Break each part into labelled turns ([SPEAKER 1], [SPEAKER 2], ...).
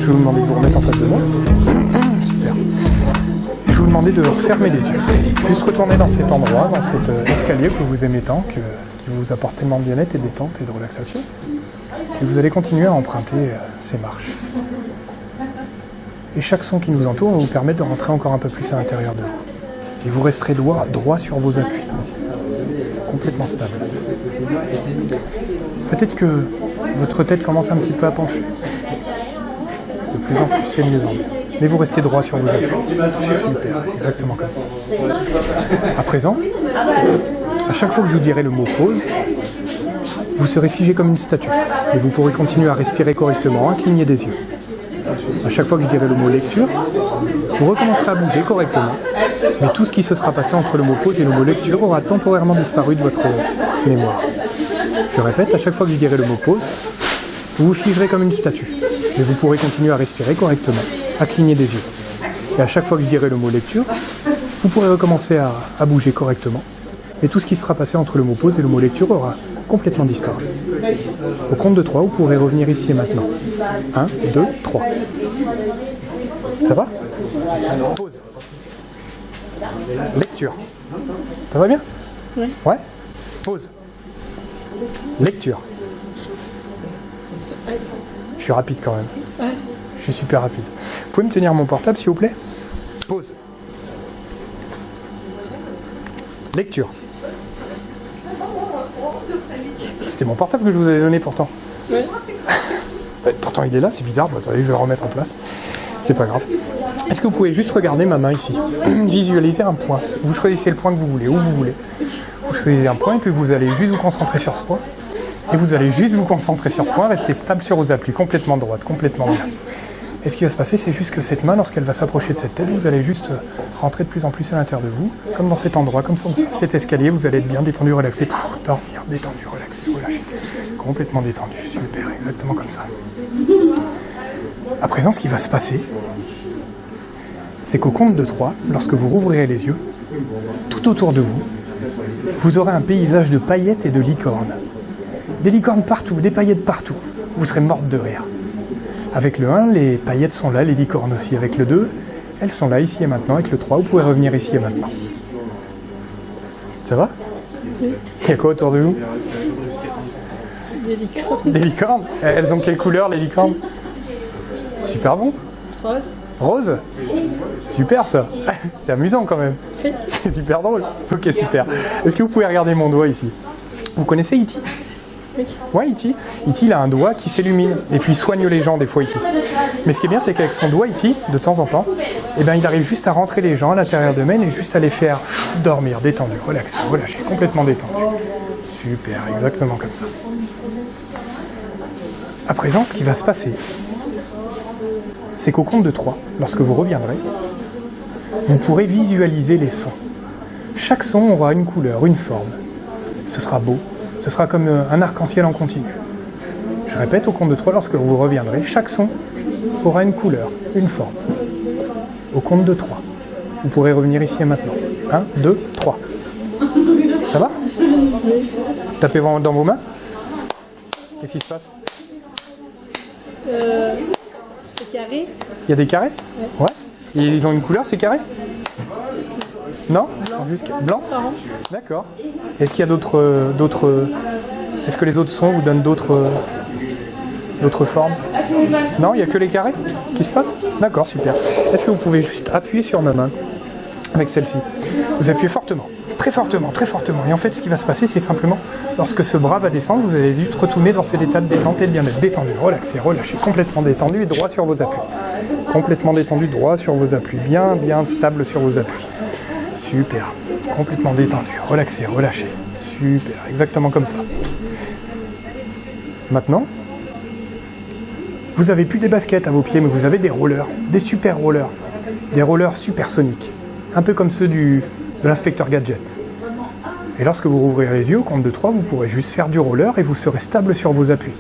[SPEAKER 1] je vais vous demander de vous remettre en face de moi. Super. Je vais vous demander de refermer les yeux. Juste retourner dans cet endroit, dans cet escalier que vous aimez tant, qui vous apporte tellement de bien-être et de détente et de relaxation. Et vous allez continuer à emprunter ces marches. Et chaque son qui nous entoure va vous permettre de rentrer encore un peu plus à l'intérieur de vous. Et vous resterez droit sur vos appuis. Complètement stable. Peut-être que votre tête commence un petit peu à pencher. De plus en plus, c'est de mieux en mieux. Mais vous restez droit sur vos appuis. Super, exactement comme ça. À présent, à chaque fois que je vous dirai le mot pause, vous serez figé comme une statue. Et vous pourrez continuer à respirer correctement, à cligner des yeux. À chaque fois que je dirai le mot lecture, vous recommencerez à bouger correctement. Mais tout ce qui se sera passé entre le mot pause et le mot lecture aura temporairement disparu de votre mémoire. Je répète, à chaque fois que je dirai le mot pause, vous vous figerez comme une statue. Et vous pourrez continuer à respirer correctement, à cligner des yeux. Et à chaque fois que je dirai le mot lecture, vous pourrez recommencer à bouger correctement. Et tout ce qui sera passé entre le mot pause et le mot lecture aura complètement disparu. Au compte de 3, vous pourrez revenir ici et maintenant. 1, 2, 3. Ça va ? Pause. Lecture. Ça va bien ?
[SPEAKER 2] Oui.
[SPEAKER 1] Ouais ? Pause. Lecture. Je suis rapide quand même.
[SPEAKER 2] Ouais.
[SPEAKER 1] Je suis super rapide. Vous pouvez me tenir mon portable s'il vous plaît ? Pause. Lecture. C'était mon portable que je vous avais donné pourtant.
[SPEAKER 2] Oui.
[SPEAKER 1] Pourtant il est là, c'est bizarre. Bon, attendez, je vais le remettre en place. C'est pas grave. Est-ce que vous pouvez juste regarder ma main ici ? Visualiser un point. Vous choisissez le point que vous voulez, où vous voulez. Vous choisissez un point et puis vous allez juste vous concentrer sur ce point. Et vous allez juste vous concentrer sur ce point, rester stable sur vos appuis, complètement droite, complètement bien. Et ce qui va se passer, c'est juste que cette main, lorsqu'elle va s'approcher de cette tête, vous allez juste rentrer de plus en plus à l'intérieur de vous, comme dans cet endroit, comme dans cet escalier, vous allez être bien détendu, relaxé, dormir, détendu, relaxé, relâché, complètement détendu, super, exactement comme ça. À présent, ce qui va se passer, c'est qu'au compte de 3, lorsque vous rouvrirez les yeux, tout autour de vous, vous aurez un paysage de paillettes et de licornes. Des licornes partout, des paillettes partout. Vous serez morte de rire. Avec le 1, les paillettes sont là, les licornes aussi. Avec le 2, elles sont là, ici et maintenant. Avec le 3, vous pouvez revenir ici et maintenant. Ça va ?
[SPEAKER 2] Oui.
[SPEAKER 1] Il y a quoi autour de vous ?
[SPEAKER 2] Des licornes.
[SPEAKER 1] Des licornes ? Elles ont quelle couleur, les licornes ? Super bon.
[SPEAKER 2] Rose.
[SPEAKER 1] Rose ? Super ça. C'est amusant quand même.
[SPEAKER 2] Oui.
[SPEAKER 1] C'est super drôle. Ok, super. Est-ce que vous pouvez regarder mon doigt ici ? Vous connaissez E.T. ?
[SPEAKER 2] Oui.
[SPEAKER 1] Ouais, E.T. E.T. il a un doigt qui s'illumine et puis il soigne les gens des fois, E.T. Mais ce qui est bien, c'est qu'avec son doigt, E.T., de temps en temps, eh ben, il arrive juste à rentrer les gens à l'intérieur d'eux-mêmes et juste à les faire dormir, détendu, relaxé, relâché, complètement détendu. Super, exactement comme ça. À présent, ce qui va se passer, c'est qu'au compte de 3, lorsque vous reviendrez, vous pourrez visualiser les sons. Chaque son aura une couleur, une forme. Ce sera beau. Ce sera comme un arc-en-ciel en continu. Je répète, au compte de 3, lorsque vous reviendrez, chaque son aura une couleur, une forme. Au compte de 3, vous pourrez revenir ici et maintenant. 1, 2, 3. Ça va ? Tapez dans vos mains. Qu'est-ce qui se passe ?
[SPEAKER 2] C'est carré.
[SPEAKER 1] Il y a des carrés ? Ouais. Et ils ont une couleur, ces carrés ? Non ? Ils sont juste blancs ? D'accord. Est-ce qu'il y a d'autres... Est-ce que les autres sons vous donnent d'autres formes ? Non, il n'y a que les carrés qui se passent ? D'accord, super. Est-ce que vous pouvez juste appuyer sur ma main avec celle-ci ? Vous appuyez fortement, très fortement, très fortement. Et en fait, ce qui va se passer, c'est simplement, lorsque ce bras va descendre, vous allez juste retourner dans cet état de détente et de bien-être. Détendu, relaxé, relâché, complètement détendu et droit sur vos appuis. Complètement détendu, droit sur vos appuis. Bien, bien stable sur vos appuis. Super. Complètement détendu, relaxé, relâché. Super, exactement comme ça. Maintenant, vous n'avez plus des baskets à vos pieds, mais vous avez des rollers, des super rollers. Des rollers supersoniques. Un peu comme ceux de l'inspecteur Gadget. Et lorsque vous rouvrirez les yeux, au compte de 3, vous pourrez juste faire du roller et vous serez stable sur vos appuis.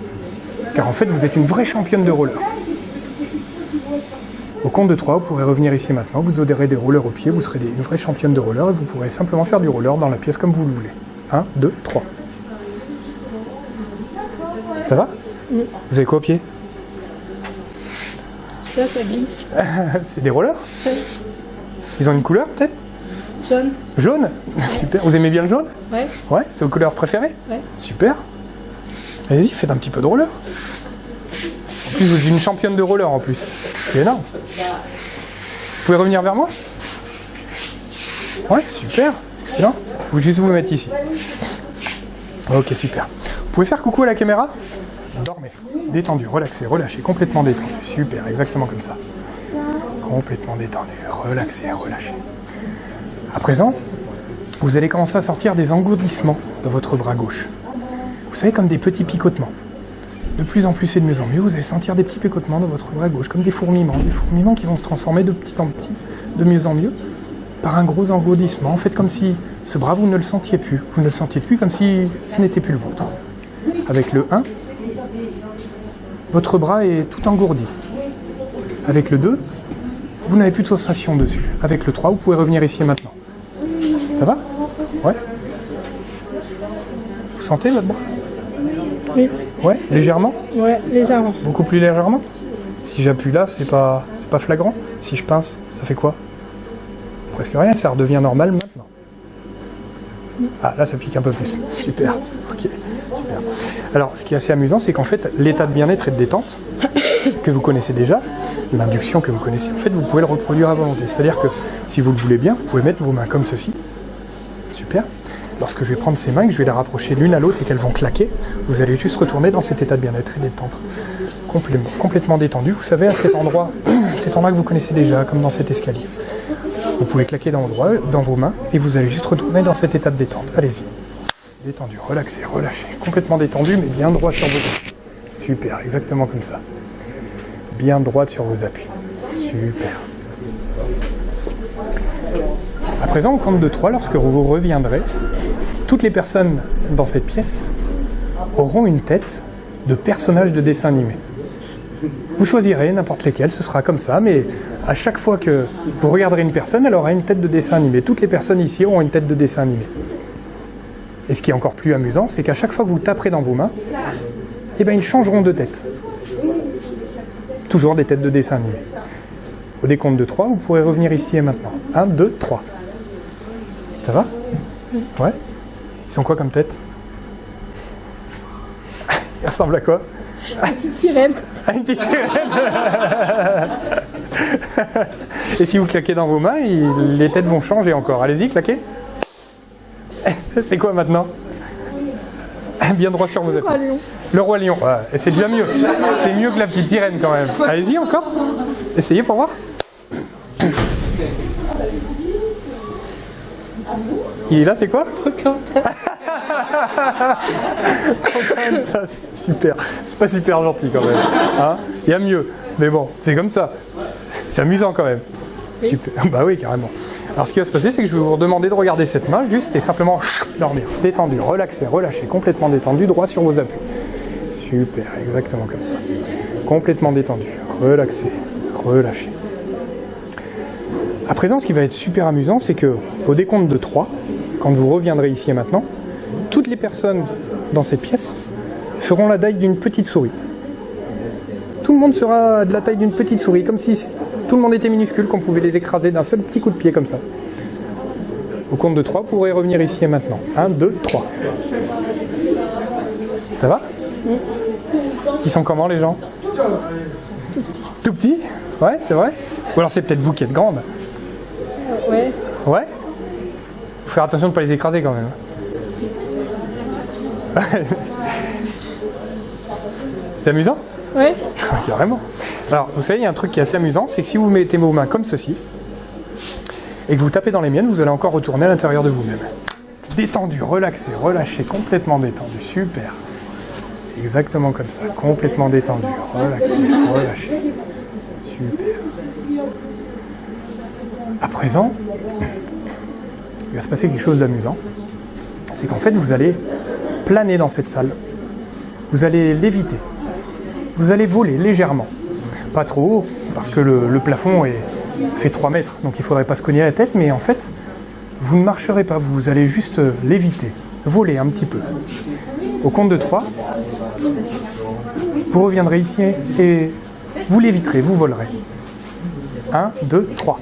[SPEAKER 1] Car en fait, vous êtes une vraie championne de roller. Au compte de 3, vous pourrez revenir ici maintenant, vous aurez des rollers aux pieds, vous serez une vraie championne de roller et vous pourrez simplement faire du roller dans la pièce comme vous le voulez. 1, 2, 3. Ça va ? Vous avez quoi aux pieds ?
[SPEAKER 2] Là, ça glisse.
[SPEAKER 1] C'est des rollers? Ils ont une couleur peut-être?
[SPEAKER 2] Jaune.
[SPEAKER 1] Jaune? Super. Vous aimez bien le jaune?
[SPEAKER 2] Ouais.
[SPEAKER 1] Ouais, c'est vos couleurs préférées?
[SPEAKER 2] Ouais.
[SPEAKER 1] Super. Allez-y, faites un petit peu de roller. En plus, vous êtes une championne de roller en plus. C'est énorme. Vous pouvez revenir vers moi? Ouais, super. Excellent. Vous juste vous mettre ici. Ok, super. Vous pouvez faire coucou à la caméra? Dormez. Détendu, relaxé, relâché, complètement détendu. Super, exactement comme ça. Complètement détendu, relaxé, relâché. À présent, vous allez commencer à sortir des engourdissements dans votre bras gauche. Vous savez, comme des petits picotements. De plus en plus et de mieux en mieux, vous allez sentir des petits picotements dans votre bras gauche, comme des fourmillements qui vont se transformer de petit en petit, de mieux en mieux, par un gros engourdissement. En fait, comme si ce bras, vous ne le sentiez plus. Vous ne le sentiez plus comme si ce n'était plus le vôtre. Avec le 1, votre bras est tout engourdi. Avec le 2, vous n'avez plus de sensation dessus. Avec le 3, vous pouvez revenir ici et maintenant. Ça va? Ouais. Vous sentez votre bras?
[SPEAKER 2] Oui.
[SPEAKER 1] Ouais, légèrement?
[SPEAKER 2] Ouais, légèrement.
[SPEAKER 1] Beaucoup plus légèrement? Si j'appuie là, c'est pas flagrant? Si je pince, ça fait quoi? Presque rien, ça redevient normal maintenant. Ah, là, ça pique un peu plus. Super. Ok, super. Alors, ce qui est assez amusant, c'est qu'en fait, l'état de bien-être et de détente que vous connaissez déjà, l'induction que vous connaissez, en fait, vous pouvez le reproduire à volonté. C'est-à-dire que, si vous le voulez bien, vous pouvez mettre vos mains comme ceci. Super. Lorsque je vais prendre ces mains et que je vais les rapprocher l'une à l'autre et qu'elles vont claquer, vous allez juste retourner dans cet état de bien-être et de détente. Complètement détendu. Vous savez, à cet endroit que vous connaissez déjà, comme dans cet escalier. Vous pouvez claquer dans vos mains et vous allez juste retourner dans cet état de détente. Allez-y. Détendu, relaxé, relâché. Complètement détendu, mais bien droit sur vos appuis. Super, exactement comme ça. Bien droite sur vos appuis. Super. À présent, au compte de 3, lorsque vous reviendrez, toutes les personnes dans cette pièce auront une tête de personnage de dessin animé. Vous choisirez n'importe lesquels, ce sera comme ça, mais à chaque fois que vous regarderez une personne, elle aura une tête de dessin animé. Toutes les personnes ici auront une tête de dessin animé. Et ce qui est encore plus amusant, c'est qu'à chaque fois que vous taperez dans vos mains, eh ben, ils changeront de tête. Toujours des têtes de dessin animé. Au décompte de 3, vous pourrez revenir ici et maintenant. 1, 2, 3. Ça va? Ouais? Ils sont quoi comme tête? Ils ressemblent à quoi?
[SPEAKER 2] Une petite sirène.
[SPEAKER 1] Une petite sirène. Et si vous claquez dans vos mains, les têtes vont changer encore. Allez-y, claquez. C'est quoi maintenant? Bien droit sur vos appuis.
[SPEAKER 2] Roi Lion.
[SPEAKER 1] Le roi lion. Ouais, et c'est déjà mieux. C'est mieux que la petite sirène quand même. Allez-y encore. Essayez pour voir. Il est là, c'est quoi? Super. C'est pas super gentil quand même. Hein? Il y a mieux. Mais bon, c'est comme ça. C'est amusant quand même. Oui. Super. Bah oui, carrément. Alors ce qui va se passer, c'est que je vais vous redemander de regarder cette main juste et simplement dormir. Détendu, relaxé, relâché, complètement détendu, droit sur vos appuis. Super, exactement comme ça. Complètement détendu, relaxé, relâché. À présent, ce qui va être super amusant, c'est que au décompte de 3, quand vous reviendrez ici et maintenant, toutes les personnes dans cette pièce feront la taille d'une petite souris. Tout le monde sera de la taille d'une petite souris, comme si tout le monde était minuscule, qu'on pouvait les écraser d'un seul petit coup de pied comme ça. Au compte de 3, vous pourrez revenir ici et maintenant. 1, 2, 3. Ça va? Ils sont comment les gens? Tout petits? Ouais, c'est vrai? Ou alors c'est peut-être vous qui êtes grande?
[SPEAKER 2] Ouais.
[SPEAKER 1] Ouais? Faut faire attention de ne pas les écraser quand même. C'est amusant?
[SPEAKER 2] Ouais.
[SPEAKER 1] Carrément. Alors, vous savez, il y a un truc qui est assez amusant, c'est que si vous mettez vos mains comme ceci, et que vous tapez dans les miennes, vous allez encore retourner à l'intérieur de vous-même. Détendu, relaxé, relâché, complètement détendu. Super. Exactement comme ça. Complètement détendu, relaxé, relâché. Super. À présent, il va se passer quelque chose d'amusant. C'est qu'en fait, vous allez planer dans cette salle. Vous allez léviter. Vous allez voler légèrement. Pas trop haut, parce que le plafond fait 3 mètres, donc il ne faudrait pas se cogner la tête, mais en fait, vous ne marcherez pas, vous allez juste léviter, voler un petit peu. Au compte de 3, vous reviendrez ici et Vous l'éviterez, vous volerez. 1, 2, 3.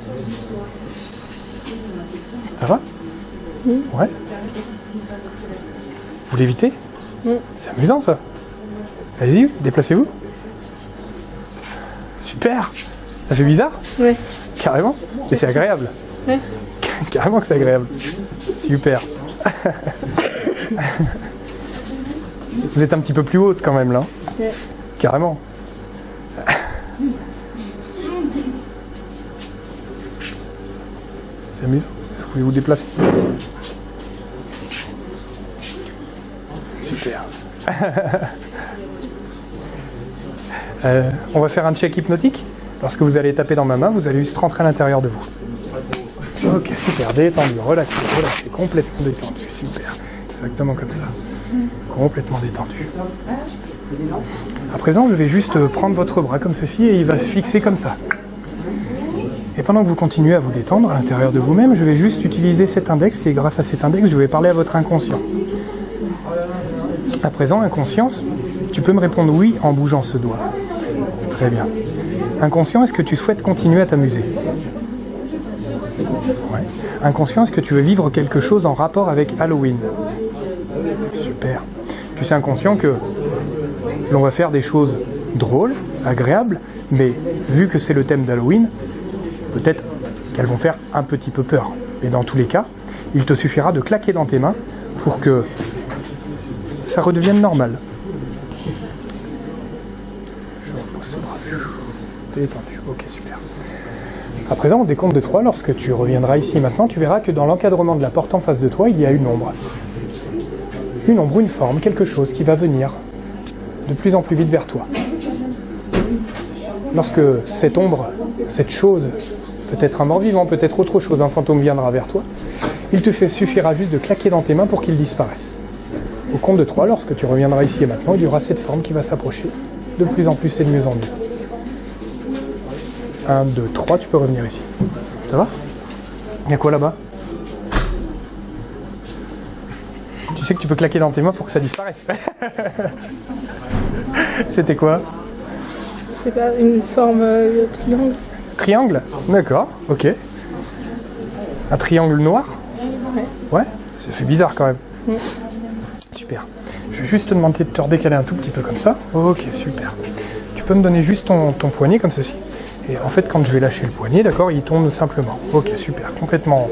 [SPEAKER 1] Ça va? Ouais. Vous l'évitez? C'est amusant ça. Allez-y, déplacez-vous. Super. Ça fait bizarre?
[SPEAKER 2] Ouais.
[SPEAKER 1] Carrément. Et c'est agréable.
[SPEAKER 2] Ouais.
[SPEAKER 1] Carrément que c'est agréable. Super. Vous êtes un petit peu plus haute quand même là.
[SPEAKER 2] Ouais.
[SPEAKER 1] Carrément. C'est amusant. Vous pouvez vous déplacer. Super. On va faire un check hypnotique. Lorsque vous allez taper dans ma main, vous allez juste rentrer à l'intérieur de vous. Ok, super. Détendu, relaxé, relaxé, complètement détendu. Super. Exactement comme ça. Complètement détendu. À présent, je vais juste prendre votre bras comme ceci et il va se fixer comme ça. Et pendant que vous continuez à vous détendre à l'intérieur de vous-même, je vais juste utiliser cet index et grâce à cet index, je vais parler à votre inconscient. À présent, inconscience, tu peux me répondre oui en bougeant ce doigt. Très bien. Inconscient, est-ce que tu souhaites continuer à t'amuser? Ouais. Inconscient, est-ce que tu veux vivre quelque chose en rapport avec Halloween? Super. Tu sais inconscient que l'on va faire des choses drôles, agréables, mais vu que c'est le thème d'Halloween, peut-être qu'elles vont faire un petit peu peur. Mais dans tous les cas, il te suffira de claquer dans tes mains pour que ça redevienne normal. Je repose ce bras. Détendu. Ok, super. À présent, on décompte de 3. Lorsque tu reviendras ici maintenant, tu verras que dans l'encadrement de la porte en face de toi, il y a une ombre. Une ombre, une forme, quelque chose qui va venir de plus en plus vite vers toi. Lorsque cette ombre, cette chose, peut-être un mort-vivant, peut-être autre chose, un fantôme viendra vers toi, il te suffira juste de claquer dans tes mains pour qu'il disparaisse. Au compte de 3, lorsque tu reviendras ici et maintenant, il y aura cette forme qui va s'approcher de plus en plus et de mieux en mieux. 1, 2, 3, tu peux revenir ici. Ça va? Il y a quoi là-bas? Tu sais que tu peux claquer dans tes mains pour que ça disparaisse. C'était quoi?
[SPEAKER 2] Je sais pas, une forme de triangle.
[SPEAKER 1] Triangle? D'accord, ok. Un triangle noir?
[SPEAKER 2] Ouais.
[SPEAKER 1] Ouais? Ça fait bizarre quand même. Super. Je vais juste te demander de te redécaler un tout petit peu comme ça. Ok, super. Tu peux me donner juste ton poignet comme ceci. Et en fait, quand je vais lâcher le poignet, d'accord, il tourne simplement. Ok, super. Complètement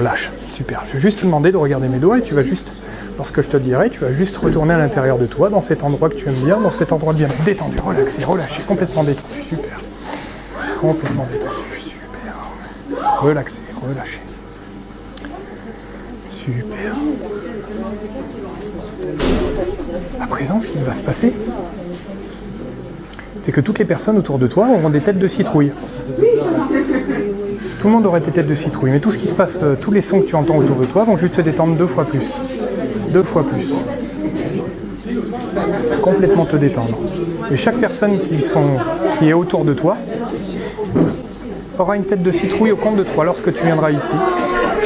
[SPEAKER 1] lâche. Super. Je vais juste te demander de regarder mes doigts et tu vas juste, lorsque je te le dirai, tu vas juste retourner à l'intérieur de toi, dans cet endroit que tu aimes bien, dans cet endroit bien détendu, relaxé, relâché, complètement détendu. Super. Complètement détendu. Super. Relaxé, relâché. Super. À présent, ce qui va se passer, c'est que toutes les personnes autour de toi auront des têtes de citrouille. Tout le monde aurait des têtes de citrouille, mais tout ce qui se passe, tous les sons que tu entends autour de toi vont juste se détendre 2 fois plus. 2 fois plus. Complètement te détendre. Et chaque personne qui est autour de toi aura une tête de citrouille au compte de 3 lorsque tu viendras ici.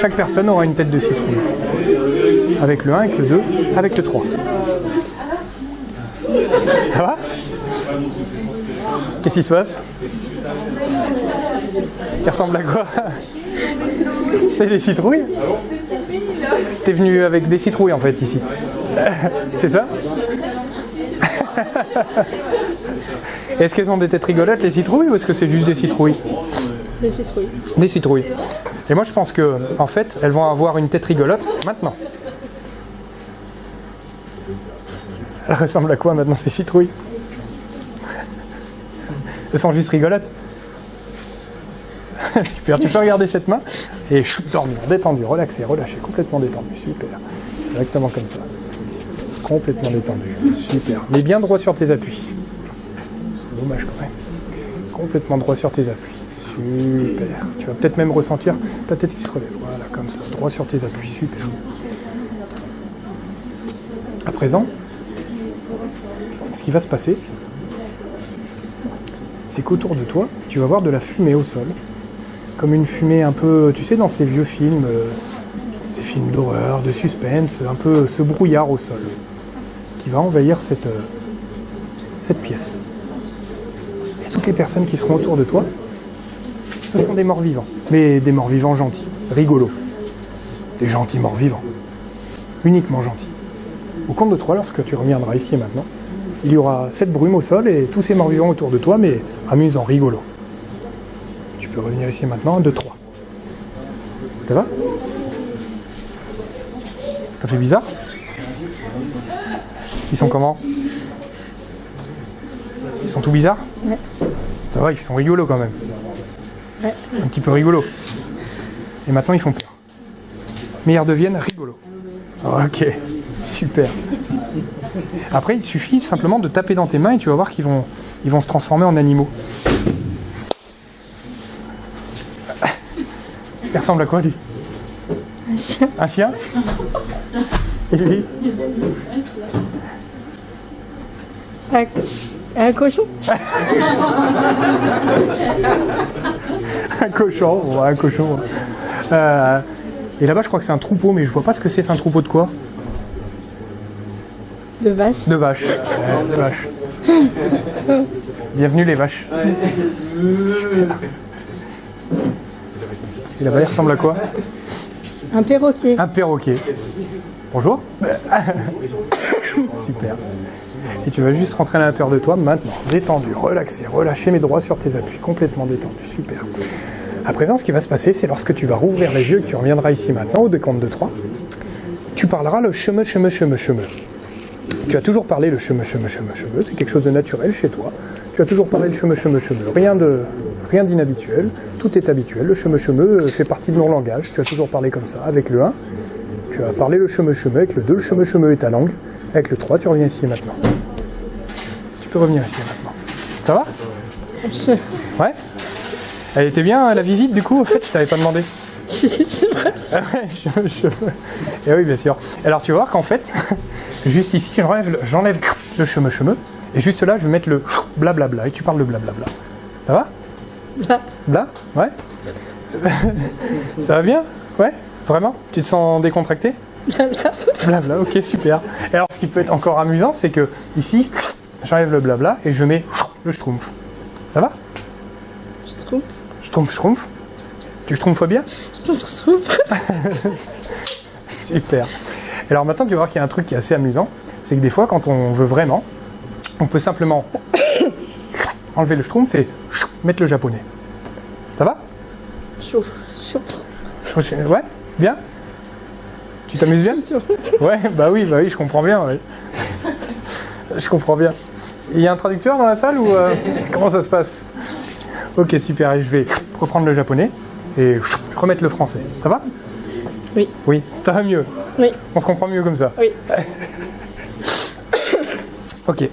[SPEAKER 1] Chaque personne aura une tête de citrouille. Avec le 1, avec le 2, avec le 3. Ça va? Qu'est-ce qui se passe? Il ressemble à quoi? C'est des citrouilles? T'es venu avec des citrouilles en fait ici. C'est ça? Est-ce qu'elles ont des têtes rigolotes les citrouilles ou est-ce que c'est juste des citrouilles?
[SPEAKER 2] Des citrouilles.
[SPEAKER 1] Des citrouilles. Et moi je pense que en fait elles vont avoir une tête rigolote maintenant. Elles ressemblent à quoi maintenant ces citrouilles? Elles sont juste rigolotes. Super, tu peux regarder cette main et dormir, détendu, relaxé, relâché, complètement détendu, super. Exactement comme ça. Complètement détendu, super. Mais bien droit sur tes appuis. Dommage quand même. Complètement droit sur tes appuis. Super. Tu vas peut-être même ressentir ta tête qui se relève. Voilà, comme ça, droit sur tes appuis, super. À présent, ce qui va se passer, c'est qu'autour de toi, tu vas voir de la fumée au sol. Comme une fumée un peu, tu sais, dans ces vieux films, ces films d'horreur, de suspense, un peu ce brouillard au sol, qui va envahir cette pièce. les personnes qui seront autour de toi, ce seront des morts vivants. Mais des morts vivants gentils, rigolos. Des gentils morts vivants. Uniquement gentils. Au compte de 3, lorsque tu reviendras ici et maintenant, il y aura cette brume au sol et tous ces morts vivants autour de toi, mais amusants, rigolos. Tu peux revenir ici et maintenant, 1, 2, 3. Ça va? Ça fait bizarre? Ils sont comment? Ils sont tout bizarres?
[SPEAKER 2] Ouais.
[SPEAKER 1] Ça va, ils sont rigolos quand même.
[SPEAKER 2] Ouais.
[SPEAKER 1] Un petit peu rigolos. Et maintenant ils font peur. Mais ils redeviennent rigolos. Ok, super. Après, il suffit simplement de taper dans tes mains et tu vas voir qu'ils vont se transformer en animaux. Il ressemble à quoi, lui?
[SPEAKER 2] Un chien.
[SPEAKER 1] Un chien? Et lui?
[SPEAKER 2] Un cochon.
[SPEAKER 1] Un cochon, ouais, un cochon. Et là-bas, je crois que c'est un troupeau, mais je vois pas ce que c'est. C'est un troupeau de quoi?
[SPEAKER 2] De vache.
[SPEAKER 1] De vaches. Ouais, de vaches. Bienvenue les vaches. Super. Et là-bas, il ressemble à quoi?
[SPEAKER 2] Un perroquet.
[SPEAKER 1] Un perroquet. Bonjour. Super. Et tu vas juste rentrer à l'intérieur de toi maintenant, détendu, relaxé, relâcher mes droits sur tes appuis, complètement détendu. Super. À présent, ce qui va se passer, c'est lorsque tu vas rouvrir les yeux, que tu reviendras ici maintenant, au décompte de 3, tu parleras le chemin. Tu as toujours parlé le chemin, c'est quelque chose de naturel chez toi. Tu as toujours parlé le chemin. Rien d'inhabituel, tout est habituel. Le chemin fait partie de mon langage. Tu as toujours parlé comme ça. Avec le 1, tu as parlé le chemin. Avec le 2, le chemin est ta langue. Avec le 3, tu reviens ici et maintenant. Tu peux revenir ici et maintenant. Ça va? Ouais? Elle était bien la visite du coup, en fait, je t'avais pas demandé. Ah ouais, Et oui, bien sûr. Alors tu vas voir qu'en fait, juste ici, j'enlève le chemin. Et juste là, je vais mettre le blablabla. Et tu parles de blablabla. Ça va? Bla? Ouais? Ça va bien? Ouais? Vraiment? Tu te sens décontracté? Blabla, ok, super. Et alors, ce qui peut être encore amusant, c'est que ici, j'enlève le blabla et je mets le schtroumpf. Ça va? Schtroumpf. Tu schtroumpfes bien? Super. Et alors maintenant, tu vas voir qu'il y a un truc qui est assez amusant, c'est que des fois, quand on veut vraiment, on peut simplement enlever le schtroumpf et mettre le japonais. Ça va? Ouais? Bien? Tu t'amuses bien? Ouais, bah oui, je comprends bien. Ouais. Je comprends bien. Il y a un traducteur dans la salle ou comment ça se passe? Ok, super. Et je vais reprendre le japonais et remettre le français. Ça va?
[SPEAKER 2] Oui.
[SPEAKER 1] Oui, ça va mieux.
[SPEAKER 2] Oui.
[SPEAKER 1] On se comprend mieux comme ça.
[SPEAKER 2] Oui.
[SPEAKER 1] Ok.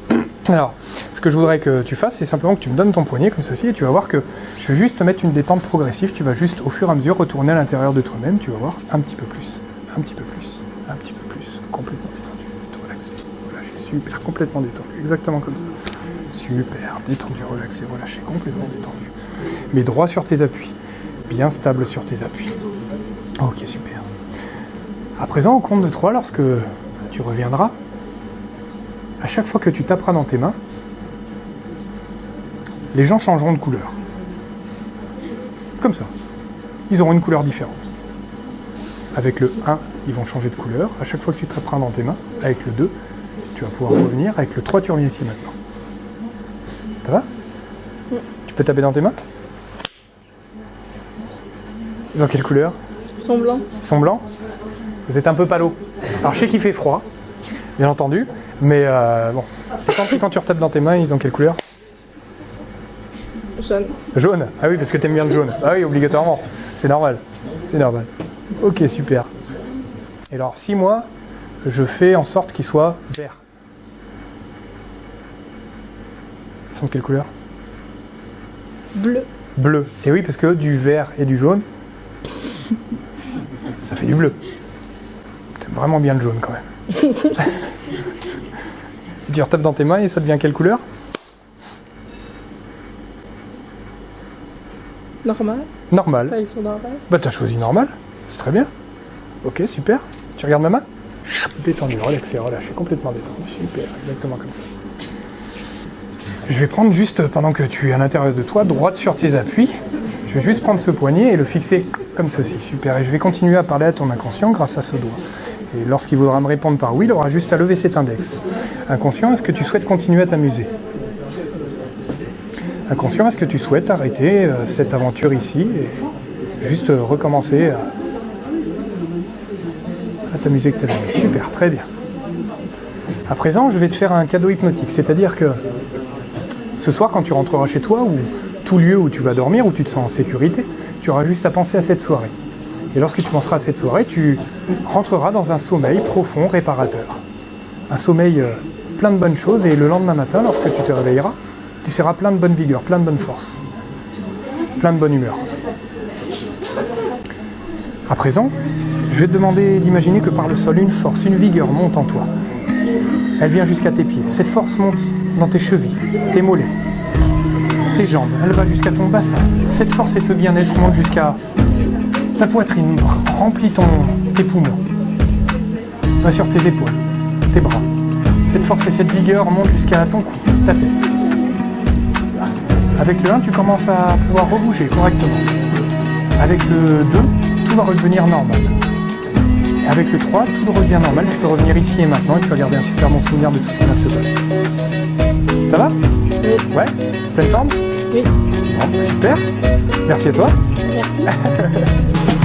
[SPEAKER 1] Alors, ce que je voudrais que tu fasses, c'est simplement que tu me donnes ton poignet comme ceci et tu vas voir que je vais juste te mettre une détente progressive. Tu vas juste, au fur et à mesure, retourner à l'intérieur de toi-même. Tu vas voir un petit peu plus. Complètement détendu, relaxé, relâché, super, complètement détendu, exactement comme ça. Super, détendu, relaxé, relâché, complètement détendu. Mais droit sur tes appuis, bien stable sur tes appuis. Ok, super. À présent, au compte de 3, lorsque tu reviendras, à chaque fois que tu taperas dans tes mains, les gens changeront de couleur. Comme ça. Ils auront une couleur différente. Avec le 1, ils vont changer de couleur. À chaque fois que tu taperas dans tes mains, avec le 2, tu vas pouvoir revenir. Avec le 3, tu reviens ici maintenant. Ça va? Tu peux taper dans tes mains? Ils ont quelle couleur?
[SPEAKER 2] Ils sont blancs.
[SPEAKER 1] Ils sont blancs? Vous êtes un peu palo. Alors je sais qu'il fait froid, bien entendu, mais bon. Et quand tu retapes dans tes mains, ils ont quelle couleur?
[SPEAKER 2] Jaune.
[SPEAKER 1] Jaune? Ah oui, parce que t'aimes bien le jaune. Ah oui, obligatoirement. C'est normal. Ok, super. Et alors, si moi, je fais en sorte qu'il soit vert. Ils sont de quelle couleur?
[SPEAKER 2] Bleu.
[SPEAKER 1] Bleu. Et oui, parce que du vert et du jaune, ça fait du bleu. T'aimes vraiment bien le jaune quand même. Et tu retapes dans tes mains et ça devient quelle couleur?
[SPEAKER 2] Normal.
[SPEAKER 1] Normal.
[SPEAKER 2] Enfin, ils sont normaux.
[SPEAKER 1] Bah t'as choisi normal, c'est très bien. Ok, super. Tu regardes ma main? Détendu, relaxé, relâché, complètement détendu. Super, exactement comme ça. Je vais prendre juste, pendant que tu es à l'intérieur de toi, droite sur tes appuis, je vais juste prendre ce poignet et le fixer comme ceci. Super. Et je vais continuer à parler à ton inconscient grâce à ce doigt. Et lorsqu'il voudra me répondre par oui, il aura juste à lever cet index. Inconscient, est-ce que tu souhaites continuer à t'amuser? Inconscient, est-ce que tu souhaites arrêter cette aventure ici et juste recommencer à t'amuser avec tes amis? Super, très bien. À présent, je vais te faire un cadeau hypnotique, c'est-à-dire que ce soir, quand tu rentreras chez toi, ou tout lieu où tu vas dormir, où tu te sens en sécurité, tu auras juste à penser à cette soirée. Et lorsque tu penseras à cette soirée, tu rentreras dans un sommeil profond, réparateur. Un sommeil plein de bonnes choses, et le lendemain matin, lorsque tu te réveilleras, tu seras plein de bonne vigueur, plein de bonne force, plein de bonne humeur. À présent, je vais te demander d'imaginer que par le sol, une force, une vigueur monte en toi. Elle vient jusqu'à tes pieds. Cette force monte dans tes chevilles, tes mollets, tes jambes. Elle va jusqu'à ton bassin. Cette force et ce bien-être montent jusqu'à ta poitrine, remplit tes poumons. Va sur tes épaules, tes bras. Cette force et cette vigueur montent jusqu'à ton cou, ta tête. Avec le 1, tu commences à pouvoir rebouger correctement. Avec le 2, tout va redevenir normal. Et avec le 3, tout redevient normal. Tu peux revenir ici et maintenant et tu vas garder un super bon souvenir de tout ce qui vient de se passer. Ça va?
[SPEAKER 2] Oui.
[SPEAKER 1] Ouais? Pleine forme?
[SPEAKER 2] Oui.
[SPEAKER 1] Bon, super. Merci à toi.
[SPEAKER 2] Merci.